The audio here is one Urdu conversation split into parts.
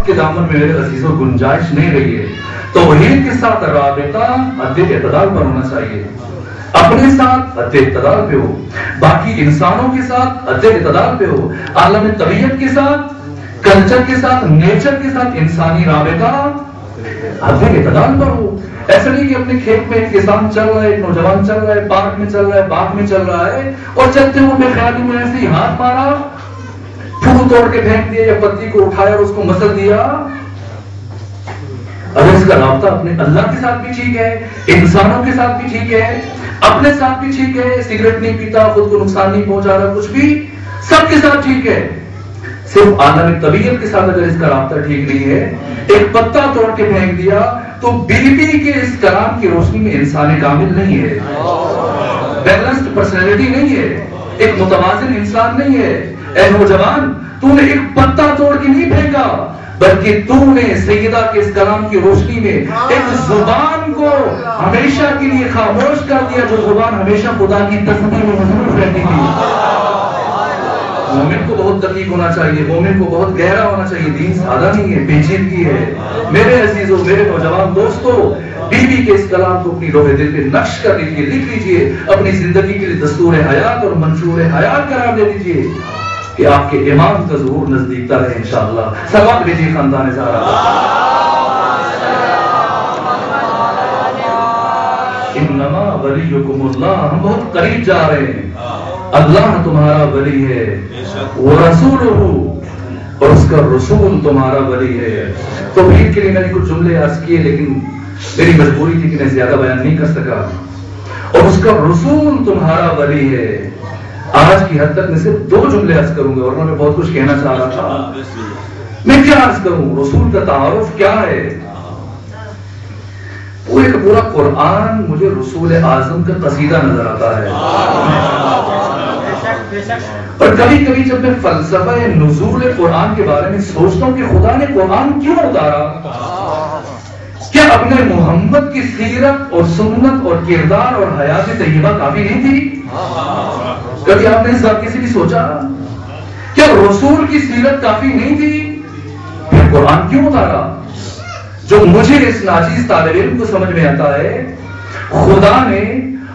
کے دامن میں میرے عزیزوں گنجائش نہیں رہی ہے. توحید کے ساتھ رابطہ حد اعتدال پر ہونا چاہیے. اپنے ساتھ حد اعتدال پہ ہو, باقی انسانوں کے ساتھ حد اعتدال پہ ہو, عالم طبیعت کے ساتھ, کلچر کے ساتھ, نیچر کے ساتھ انسانی رابطہ حد اعتدال پر ہو. ایسا نہیں کہ اپنے کھیت میں ایک کسان چل رہا ہے, ایک نوجوان چل رہا ہے, پارک میں چل رہا ہے, باغ میں چل رہا ہے, اور چلتے ہوئے بے خیالی میں ایسے ہی ہاتھ مارا, پھول توڑ کے پھینک دیا یا پتی کو اٹھایا اور اس کو مسل دیا. اگر اس کا رابطہ اپنے اللہ کے ساتھ بھی ٹھیک ہے, انسانوں کے ساتھ بھی ٹھیک ہے, اپنے ساتھ بھی ٹھیک ہے, سگریٹ نہیں پیتا, خود کو نقصان نہیں پہنچا رہا, کچھ بھی سب کے ساتھ ٹھیک ہے, صرف عالم طبیعت کے ساتھ اگر اس کا رابطہ ٹھیک نہیں ہے, ایک پتا توڑ کے پھینک دیا, تو بی بی کے اس کلام کی روشنی میں انسان کامل نہیں ہے, بیلنسڈ پرسنالٹی نہیں ہے, ایک متوازن انسان نہیں ہے. اے نوجوان, تو نے ایک پتا توڑ کے نہیں پھینکا, بلکہ تو نے سیدہ کے اس کلام کی روشنی میں ایک زبان کو ہمیشہ کے لیے خاموش کر دیا, جو زبان ہمیشہ خدا کی تسبیح میں مصروف رہتی تھی. مومن کو بہت دقیق ہونا چاہیے, مومن کو بہت گہرا ہونا چاہیے. دین سادہ نہیں ہے, پیچیدگی ہے. میرے عزیزوں, میرے نوجوان دوستوں, بی بی کے اس کلام کو اپنی لوح دل پہ نقش کر لیجیے, لکھ لیجیے, اپنی زندگی کے لیے دستور حیات اور منشور حیات قرار دے دیجیے, کہ آپ کے امام کا ظہور نزدیکتا رہے انشاءاللہ. سلام دیجیے خاندان زہرا. انما ولیکم اللہ, ہم بہت قریب جا رہے ہیں. اللہ تمہارا ولی ہے, ورسولہ, اور اس کا رسول تمہارا ولی ہے. توحید کے لیے میں نے کچھ جملے عرض کیے, لیکن میری مجبوری تھی کہ میں زیادہ بیان نہیں کر سکا. اور اس کا رسول تمہارا ولی ہے. آج کی حد تک میں صرف 2 جملے عرض کروں گا, ورنہ میں بہت کچھ کہنا چاہ رہا تھا. میں کیا عرض کروں, رسول کا تعارف کیا ہے. پورے کا پورا قرآن مجھے رسول اعظم کا قصیدہ نظر آتا ہے. اور کبھی کبھی جب میں فلسفہ نزول قرآن کے بارے میں سوچتا ہوں کہ خدا نے قرآن کیوں اتارا, کیا اپنے محمد کی سیرت اور سنت اور کردار اور حیات طیبہ کافی نہیں تھی؟ کبھی آپ نے اس بات کسی بھی سوچا, کیا رسول کی سیرت کافی نہیں تھی؟ پھر قرآن کیوں اتارا؟ جو مجھے اس ناچیز طالب علم کو سمجھ میں آتا ہے, خدا نے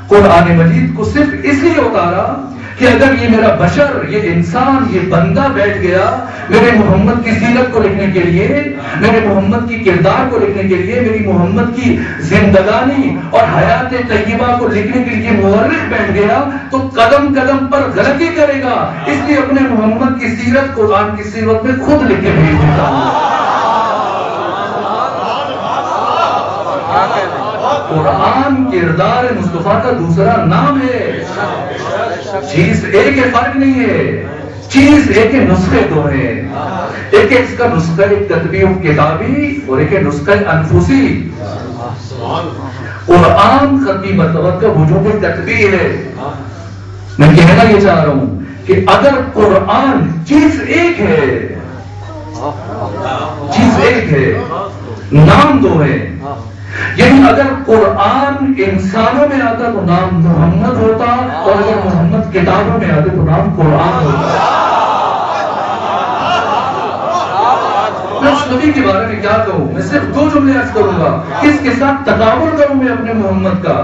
قرآن مجید کو صرف اس لیے اتارا کہ اگر یہ میرا بشر, یہ انسان, یہ بندہ بیٹھ گیا میرے محمد کی سیرت کو لکھنے کے لیے, میرے محمد کی کردار کو لکھنے کے لیے, میری محمد کی زندگانی اور حیات طیبہ کو لکھنے کے لیے مورخ بیٹھ گیا, تو قدم قدم پر غلطی کرے گا. اس لیے اپنے محمد کی سیرت قرآن کی سیرت میں خود لکھ کے بھیج دیتا ہوں. قرآن کردار مصطفیٰ کا دوسرا نام ہے. چیز ایک ہے, فرق نہیں ہے, چیز ایک ہے, نسخے 2 ہیں. ایک ہے اس کا نسخہ کتبی و کتابی, اور ایک ہے نسخہ انفسی. قرآن ختمی مرتبہ کا وجوب کتبی ہے. میں کہنا یہ چاہ رہا ہوں کہ اگر قرآن چیز ایک ہے, چیز ایک ہے, نام 2 ہے. یعنی اگر قرآن انسانوں میں آتا تو نام محمد ہوتا, اور اگر محمد کتابوں میں آتے تو نام قرآن ہوتا. میں اس نبی کے بارے میں کیا کہوں, میں صرف 2 جملے عرض کروں گا. کس کے ساتھ تقابل کروں میں اپنے محمد کا,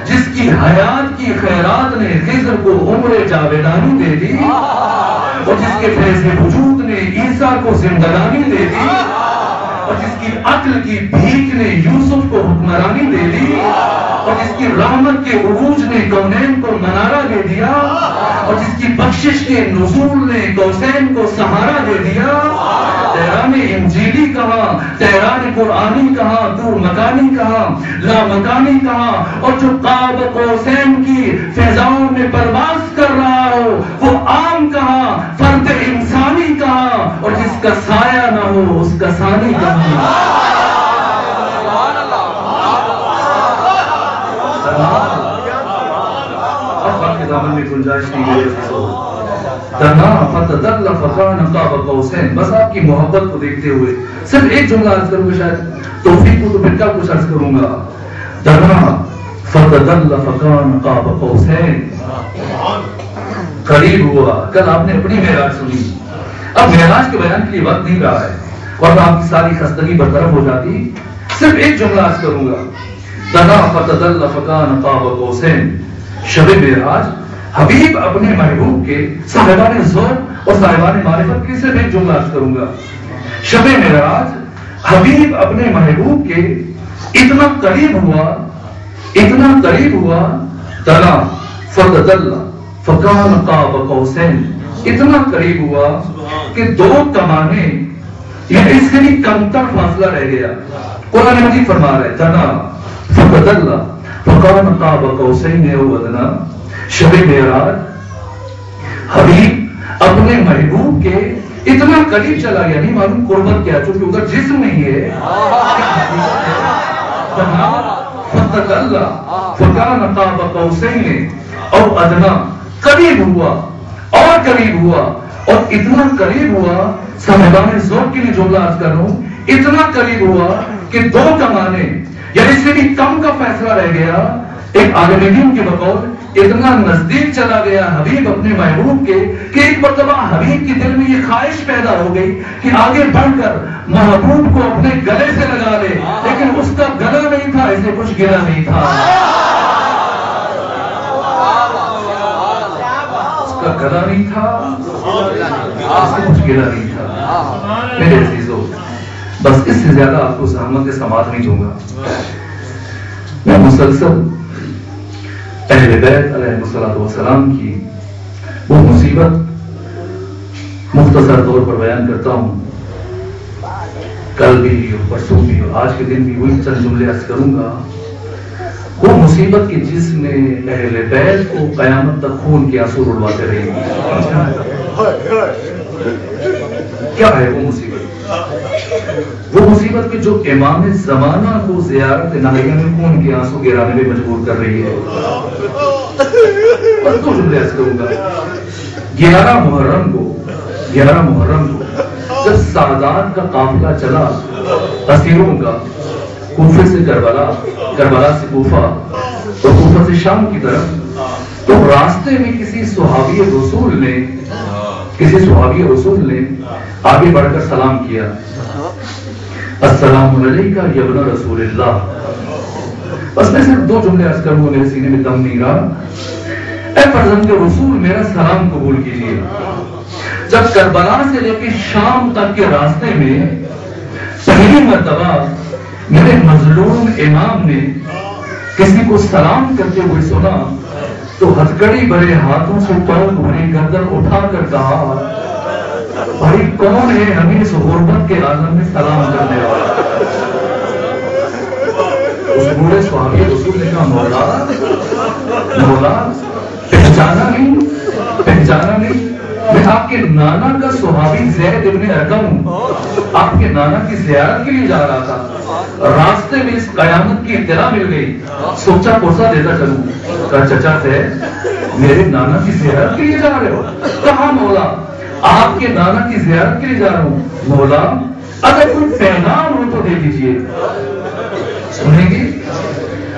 جس کی حیات کی خیرات نے خضر کو عمر جاویدانی دے دی, اور جس کے فیض وجود نے عیسیٰ کو زندگانی دے دی, اور جس کی عقل کی بھیک نے یوسف کو حکمرانی دے دی, اور جس کی رحمت کے عروج نے کونین کو منارہ دے دیا, اور جس کی بخشش کے نزول نے کوسین کو سہارا دے دیا. تہران انجیلی کہاں, تہران قرآنی کہاں, دور مکانی کہاں, لا مکانی کہاں, اور جو قاب قوسین کی فضاؤں میں پرواز کر رہا ہو وہ عام کہاں, فرد انسانی کہاں, اور جس کا سایہ نہ ہو اس کا ثانی کہاں. اب کے دامن میں گنجائش نہیں ہے. تنا فتدل فکان قاب قوسین. بس آپ کی محبت کو دیکھتے ہوئے صرف ایک جملہ عرض کروں گا, شاید توفیق کو تو پھر کیا کچھ عرض کروں گا. تنا فتدل فکان قاب قوسین, قریب ہوا. کل آپ نے اپنی معراج سنی, اب معراج کے بیان کے لیے وقت نہیں رہا ہے. ورنہ آپ کی ساری خستگی برطرف ہو جاتی. صرف ایک جملہ عرض کروں گا. دنا فتدل فکان قاب قوسین. شب معراج حبیب اپنے محبوب کے صاحبان ذوق اور صاحبان معرفت کی صرف ایک جملہ عرض کروں گا. شب معراج حبیب اپنے محبوب کے اتنا قریب ہوا دنا فتدل فکان قاب قوسین. اتنا قریب ہوا کہ دو کمانے یعنی اس کے لیے کمتر فاصلہ رہ گیا. قرآن مجید فرما رہا ہے دنا فتدل فکان قاب قوسین او ادنا. شب معراج حبیب اپنے محبوب کے اتنا قریب چلا گیا. نہیں معلوم قربت کیا چونکہ ادھر جسم نہیں ہے. فتدل فکان قاب قوسین او ادنا. قریب ہوا اور قریب ہوا اور اتنا قریب ہوا. صاحبان ذوق کے لیے جملہ عرض کر رہا ہوں. اتنا قریب ہوا کہ دو کمانے یعنی اس سے بھی کم کا فیصلہ رہ گیا. ایک عالم دین کے بقول اتنا نزدیک چلا گیا حبیب اپنے محبوب کے کہ ایک مرتبہ حبیب کے دل میں یہ خواہش پیدا ہو گئی کہ آگے بڑھ کر محبوب کو اپنے گلے سے لگا لے. لیکن اس کا گلا نہیں تھا, اسے کچھ گلا نہیں تھا. گلا نہیں تھا, کچھ گلا نہیں تھا. میرے عزیزو بس اس سے زیادہ آپ کو زحمت سماعت نہیں دوں گا. میں مسلسل اہل بیت علیہ الصلوۃ والسلام کی وہ مصیبت مختصر طور پر بیان کرتا ہوں. کل بھی اور پرسوں بھی اور آج کے دن بھی وہی چند جملے عرض کروں گا. وہ مصیبت کی جس نے اہل بیت کو قیامت تک خون کے آنسو رلواتے رہی. کیا ہے وہ مصیبت؟ وہ مصیبت کہ جو امام زمانہ کو زیارت ناحیہ میں خون کے آنسو گرانے میں مجبور کر رہی ہے. بس دو جملے عرض کروں گا. 11 محرم کو جب سادات کا قافلہ چلا اسیروں کا کوفے سے کربلا سے کوفہ اور کوفہ سے شام کی طرف, تو راستے میں کسی صحابی رسول نے آگے بڑھ کر سلام کیا. السلام علیکہ یا ابن رسول اللہ. بس میں صرف دو جملے عرض کروں گا, میرے سینے میں دم نہیں رہا. اے فرزند رسول میرا سلام قبول کیجیے. جب کربلا سے لے کے شام تک کے راستے میں پہلی مرتبہ میرے مظلوم امام نے کسی کو سلام کرتے ہوئے سنا تو ہتھکڑی بھرے ہاتھوں سے پاؤں بھری گردن اٹھا کر کہا, بھائی کون ہے ہمیں اس غربت کے عالم میں سلام کرنے والا؟ اس بوڑھے صحابی رسول نے کہا, مولا پہچانا نہیں, میں آپ کے نانا کا صحابی زید ابن ارقم ہوں. آپ کے نانا کی زیارت کے لیے جا رہا تھا. راستے میں اس قیامت کی اطلاع مل گئی. سوچا پوسا دیتا چلوں. کہا چچا سے میرے نانا کی زیارت کے لیے جا رہے ہو؟ کہا مولا آپ کے نانا کی زیارت کے لیے جا رہا ہوں. مولا اگر کوئی پیغام ہو تو دے دیجیے. سنیں گے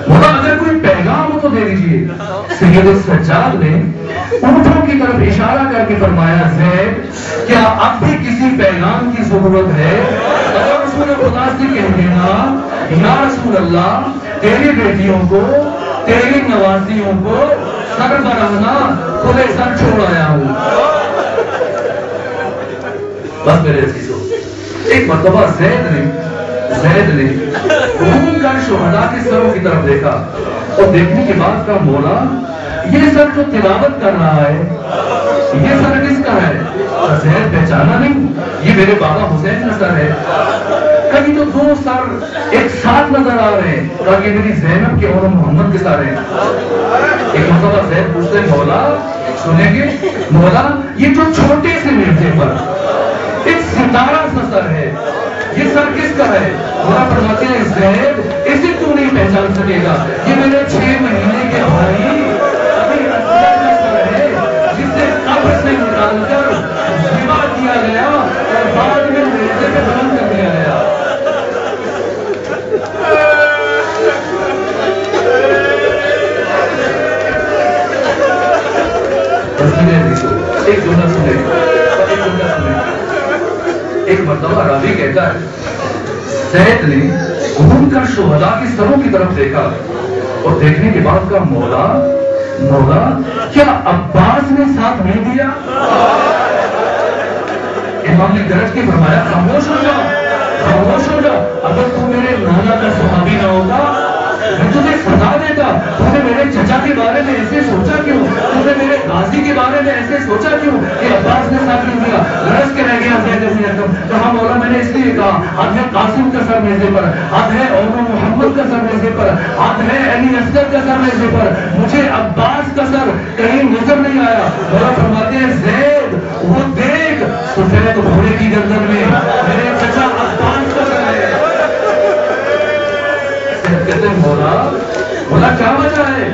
مولا اگر کوئی پیغام ہو تو دے دیجیے. سید السجاد نے اونٹوں کی طرف اشارہ کر کے فرمایا, زید کیا اب بھی کسی پیغام کی ضرورت ہے؟ اگر رسول خدا سے کہہ دینا, یا رسول اللہ تیری بیٹیوں کو تیری نوازیوں کو سر برہنا کھلے سر چھوڑ آیا ہوں. بس میرے عزیزو ایک مرتبہ زید نے گھوم کر شہداء کے سروں کی طرف دیکھا اور دیکھنے کے بعد کہا, مولا یہ سر جو تلاوت کر رہا ہے یہ سر کس کا ہے؟ زید پہچانا نہیں, یہ میرے بابا حسین کا سر ہے. کبھی تو دو سر ایک ساتھ نظر آ رہے ہیں. کہا یہ میری زینب کے اور محمد کے سر ہیں. ایک مرتبہ زید پوچھتے, مولا سنیں گے مولا یہ جو چھوٹے سے مرتے پر ایک ستارہ سا سر ہے, یہ سر کس کا ہے؟ مولا فرماتے ہیں, زید اسے تو نہیں پہچان سکے گا, یہ میرے 6 مہینے کے بھائی جسے قبر سے نکال کر ذبح کیا گیا اور بعد میں نیزے پہ بلند کر دیا گیا. ایک جملہ سنے. ایک مرتبہ راوی کہتا ہے زید نے گھوم کر شہداء کے سروں کی طرف دیکھا اور دیکھنے کے بعد کہا مولا کیا عباس نے ساتھ نہیں دیا؟ امام نے گرج کے فرمایا خاموش ہو جا، اگر تو میرے مولا کا صحابی نہ ہوتا میں تجھے سزا دیتا. تو نے میرے چچا کے بارے میں ایسے سوچا کیوں؟ تو نے میرے غازی کے بارے میں ایسے سوچا کیوں کہ عباس نے ساتھ نہیں دیا؟ گرج کے رہ گیا زید بن ارقم. کہا مولا میں نے اس لیے کہا آدھ ہے قاسم کا سر نیزے پر، آدھ ہے اور محمد کا سر نیزے پر، آدھ ہے علی اصغر کا سر نیزے پر، مجھے عباس کا سر کہیں نظر نہیں آیا. مولا فرماتے ہیں زید وہ دیکھ سفید گھوڑے کی گردن میں میرے چچا عباس کا سر ہے. کہتے ہیں مولا کیا وجہ ہے؟